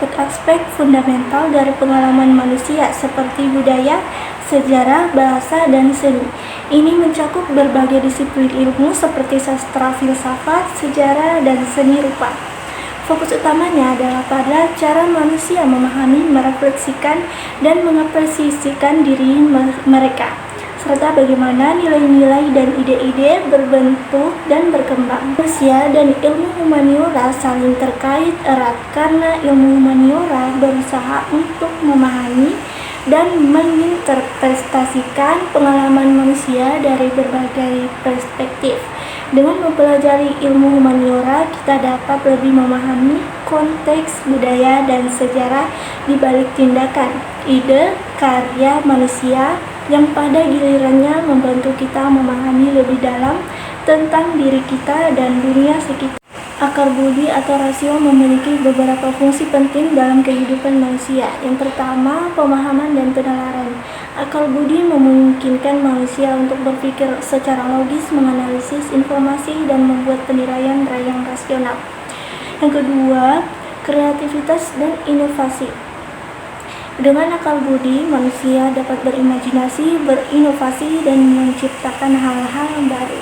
aspek-aspek fundamental dari pengalaman manusia seperti budaya, sejarah, bahasa, dan seni. Ini mencakup berbagai disiplin ilmu seperti sastra, filsafat, sejarah, dan seni rupa. Fokus utamanya adalah pada cara manusia memahami, merefleksikan, dan mengapresiasikan diri mereka, serta bagaimana nilai-nilai dan ide-ide berbentuk dan berkembang. Manusia dan ilmu humaniora saling terkait erat karena ilmu humaniora berusaha untuk memahami dan menginterpretasikan pengalaman manusia dari berbagai perspektif. Dengan mempelajari ilmu humaniora, kita dapat lebih memahami konteks budaya dan sejarah di balik tindakan, ide, karya manusia yang pada gilirannya membantu kita memahami lebih dalam tentang diri kita dan dunia sekitar. Akal budi atau rasio memiliki beberapa fungsi penting dalam kehidupan manusia. Yang pertama, pemahaman dan penalaran. Akal budi memungkinkan manusia untuk berpikir secara logis, menganalisis informasi, dan membuat penilaian yang rasional. Yang kedua, kreativitas dan inovasi. Dengan akal budi, manusia dapat berimajinasi, berinovasi, dan menciptakan hal-hal yang baru.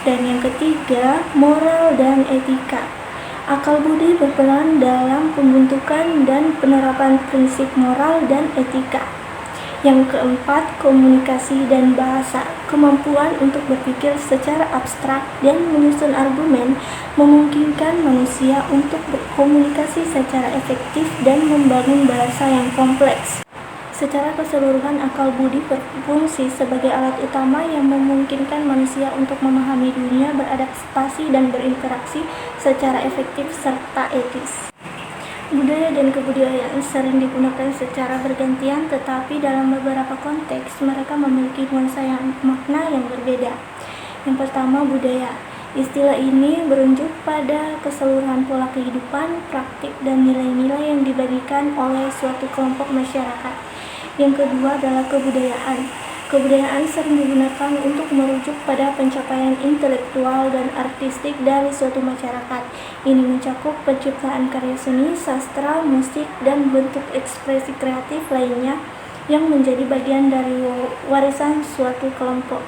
Dan yang ketiga, moral dan etika. Akal budi berperan dalam pembentukan dan penerapan prinsip moral dan etika. Yang keempat, komunikasi dan bahasa. Kemampuan untuk berpikir secara abstrak dan menyusun argumen memungkinkan manusia untuk berkomunikasi secara efektif dan membangun bahasa yang kompleks. Secara keseluruhan, akal budi berfungsi sebagai alat utama yang memungkinkan manusia untuk memahami dunia, beradaptasi, dan berinteraksi secara efektif serta etis. Budaya dan kebudayaan sering digunakan secara bergantian, tetapi dalam beberapa konteks mereka memiliki nuansa makna yang berbeda. Yang pertama, budaya. Istilah ini berunjuk pada keseluruhan pola kehidupan, praktik, dan nilai-nilai yang dibagikan oleh suatu kelompok masyarakat. Yang kedua adalah kebudayaan. Kebudayaan sering digunakan untuk merujuk pada pencapaian intelektual dan artistik dari suatu masyarakat. Ini mencakup penciptaan karya seni, sastra, musik, dan bentuk ekspresi kreatif lainnya yang menjadi bagian dari warisan suatu kelompok.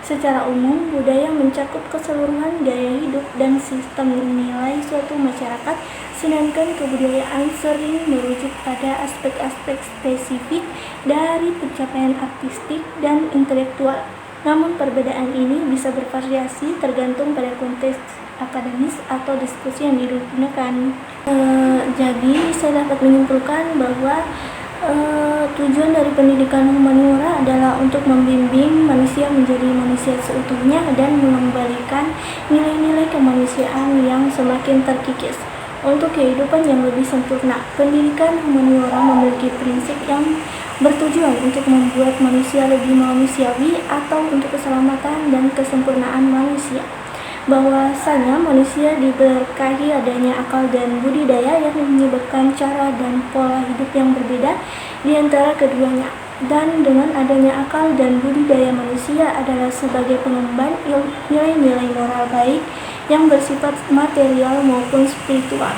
Secara umum, budaya mencakup keseluruhan gaya hidup dan sistem nilai suatu masyarakat, sedangkan kebudayaan sering merujuk pada aspek-aspek spesifik dari pencapaian artistik dan intelektual. Namun perbedaan ini bisa bervariasi tergantung pada konteks akademis atau diskusi yang digunakan. Jadi saya dapat menyimpulkan bahwa tujuan dari pendidikan humaniora adalah untuk membimbing manusia menjadi manusia seutuhnya dan mengembalikan nilai-nilai kemanusiaan yang semakin terkikis untuk kehidupan yang lebih sempurna. Pendidikan humaniora memiliki prinsip yang bertujuan untuk membuat manusia lebih manusiawi atau untuk keselamatan dan kesempurnaan manusia. Bahwasanya manusia diberkahi adanya akal dan budidaya yang menyebabkan cara dan pola hidup yang berbeda di antara keduanya. Dan dengan adanya akal dan budidaya, manusia adalah sebagai pengemban nilai-nilai moral baik yang bersifat material maupun spiritual.